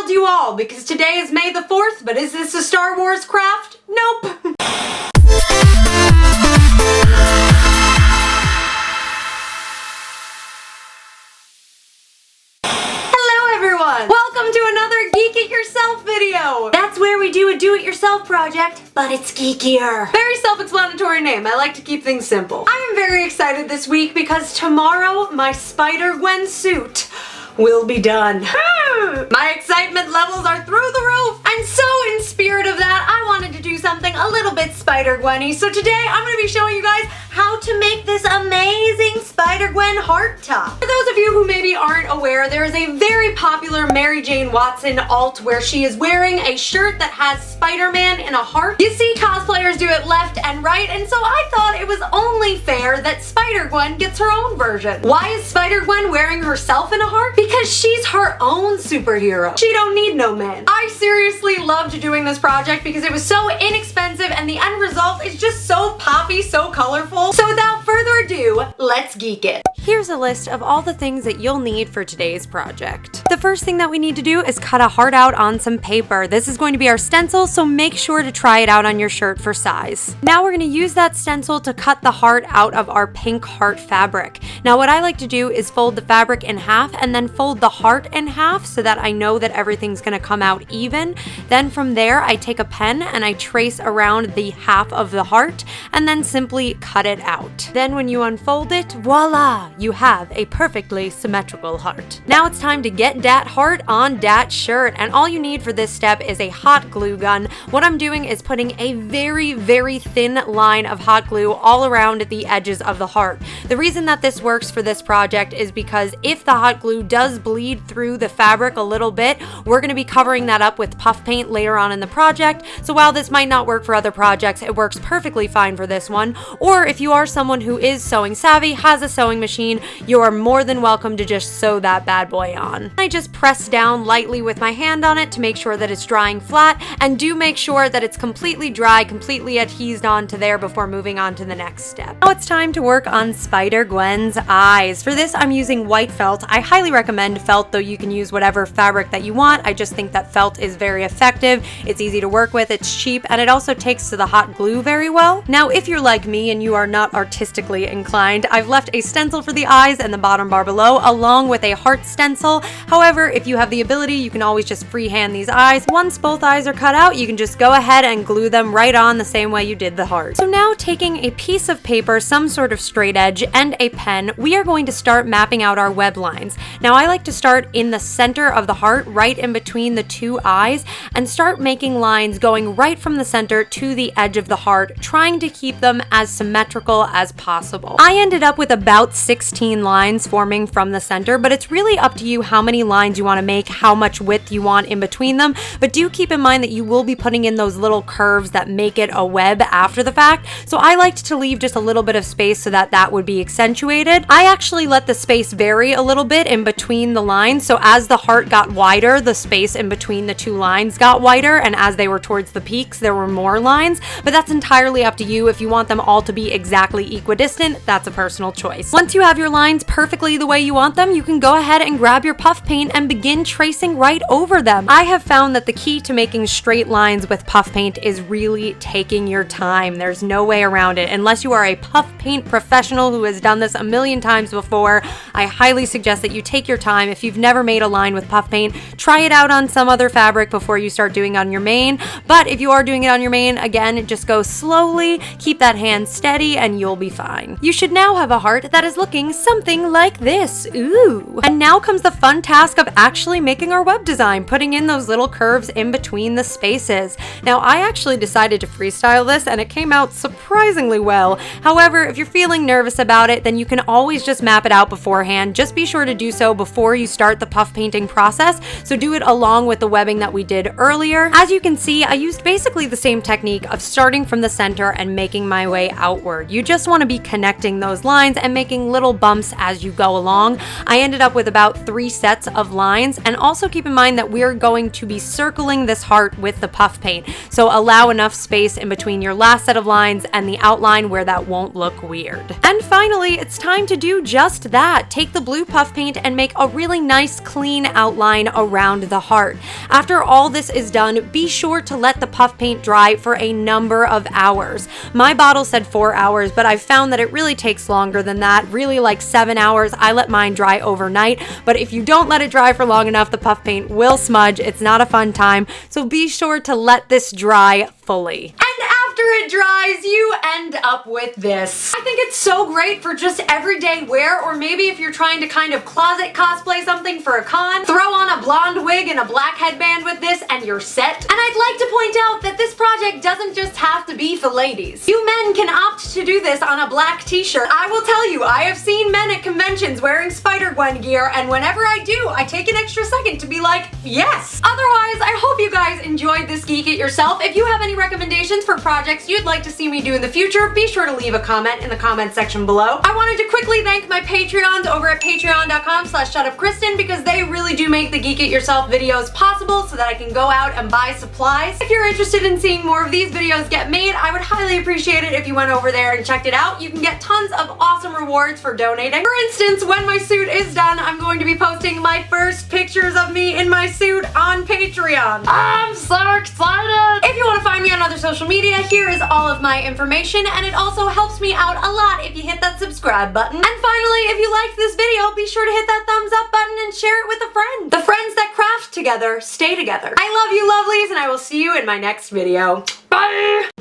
fooled you all, because today is May the 4th, but is this a Star Wars craft? Nope. Welcome to another Geek It Yourself video! That's where we do a do-it-yourself project, but it's geekier. Very self-explanatory name. I like to keep things simple. I am very excited this week because tomorrow my Spider-Gwen suit will be done. My excitement levels are through the roof. And so in spirit of that, I wanted to do something a little bit Spider-Gwen-y. So today I'm going to be showing you guys how to make this amazing Spider-Gwen heart top. For those of you who maybe aren't aware, there is a very popular Mary Jane Watson alt where she is wearing a shirt that has Spider-Man in a heart. You see cosplayers do it left and right, and so I thought it was only fair that Spider-Gwen gets her own version. Why is Spider-Gwen wearing herself in a heart? Because she's her own superhero. She don't need no man. I seriously loved doing this project because it was so inexpensive and the end result is just so poppy, so colorful. So without further ado, let's geek it. Here's a list of all the things that you'll need for today's project. The first thing that we need to do is cut a heart out on some paper. This is going to be our stencil, so make sure to try it out on your shirt for size. Now we're going to use that stencil to cut the heart out of our pink heart fabric. Now what I like to do is fold the fabric in half and then fold the heart in half so that I know that everything's going to come out even. Then from there I take a pen and I trace around the half of the heart and then simply cut it out. Then when you unfold it, voila! You have a perfectly symmetrical heart. Now it's time to get that heart on that shirt, and all you need for this step is a hot glue gun. What I'm doing is putting a very, very thin line of hot glue all around the edges of the heart. The reason that this works for this project is because if the hot glue does bleed through the fabric a little bit, we're going to be covering that up with puff paint later on in the project. So while this might not work for other projects, it works perfectly fine for this one. Or if you are someone who is sewing savvy, has a sewing machine, you are more than welcome to just sew that bad boy on. I just press down lightly with my hand on it to make sure that it's drying flat, and do make sure that it's completely dry, completely adhesed onto there before moving on to the next step. Now it's time to work on Spider-Gwen's eyes. For this, I'm using white felt. I highly recommend felt, though you can use whatever fabric that you want. I just think that felt is very effective. It's easy to work with, it's cheap, and it also takes to the hot glue very well. Now, if you're like me and you are not artistically inclined, I've left a stencil for the eyes in the bottom bar below, along with a heart stencil. However, if you have the ability, you can always just freehand these eyes. Once both eyes are cut out, you can just go ahead and glue them right on the same way you did the heart. So now, taking a piece of paper, some sort of straight edge, and a pen, we are going to start mapping out our web lines. Now, I like to start in the center of the heart, right in between the two eyes, and start making lines going right from the center to the edge of the heart, trying to keep them as symmetrical as possible. I ended up with about 16 lines forming from the center, but it's really up to you how many lines you want to make, how much width you want in between them, but do keep in mind that you will be putting in those little curves that make it a web after the fact, so I liked to leave just a little bit of space so that that would be accentuated. I actually let the space vary a little bit in between the lines, so as the heart got wider, the space in between the two lines got wider, and as they were towards the peaks, there were more lines, but that's entirely up to you. If you want them all to be exactly equidistant, that's a personal choice. Once you have your lines perfectly the way you want them, you can go ahead and grab your puff paint and begin tracing right over them. I have found that the key to making straight lines with puff paint is really taking your time. There's no way around it. Unless you are a puff paint professional who has done this a million times before, I highly suggest that you take your time. If you've never made a line with puff paint, try it out on some other fabric before you start doing it on your main. But if you are doing it on your main, again, just go slowly, keep that hand steady, and you'll be fine. You should now have a heart that is looking something like this. Ooh. And now comes the fun task of actually making our web design, putting in those little curves in between the spaces. Now, I actually decided to freestyle this, and it came out surprisingly well. However, if you're feeling nervous about it, then you can always just map it out beforehand. Just be sure to do so before you start the puff painting process, so do it along with the webbing that we did earlier. As you can see, I used basically the same technique of starting from the center and making my way outward. hard. You just want to be connecting those lines and making little bumps as you go along. I ended up with about 3 sets of lines, and also keep in mind that we're going to be circling this heart with the puff paint. So allow enough space in between your last set of lines and the outline where that won't look weird. And finally, it's time to do just that. Take the blue puff paint and make a really nice clean outline around the heart. After all this is done, be sure to let the puff paint dry for a number of hours. My bottle said 4 hours, but I've found that it really takes longer than that, really like 7 hours. I let mine dry overnight, but if you don't let it dry for long enough, the puff paint will smudge. It's not a fun time, so be sure to let this dry fully. And after it dries, you end up with this. I think it's so great for just everyday wear, or maybe if you're trying to kind of closet cosplay something for a con, throw on a blonde wig and a black headband with this and you're set. And I'd like to point out that this project doesn't just have to be for ladies. You men can opt to do this on a black t-shirt. I will tell you, I have seen men at conventions wearing Spider-Gwen gear, and whenever I do, I take an extra second to be like, yes. Otherwise, I hope you guys enjoyed this Geek It Yourself. If you have any recommendations for projects you'd like to see me do in the future, be sure to leave a comment in the comment section below. I wanted to quickly thank my Patreons over at patreon.com/shutupkristen, because they really do make the Geek It Yourself videos possible so that I can go out and buy supplies. If you're interested in seeing more of these videos get made, I would highly appreciate it if you went over there and checked it out. You can get tons of awesome rewards for donating. For instance, when my suit is done, I'm going to be posting my first pictures of me in my suit on Patreon. I'm so excited! If you want to find me on other social media, here is all of my information, and it also helps me out a lot if you hit that subscribe button. And finally, if you liked this video, be sure to hit that thumbs up button and share it with a friend. The friends that craft together stay together. I love you, lovelies, and I will see you in my next video. Bye!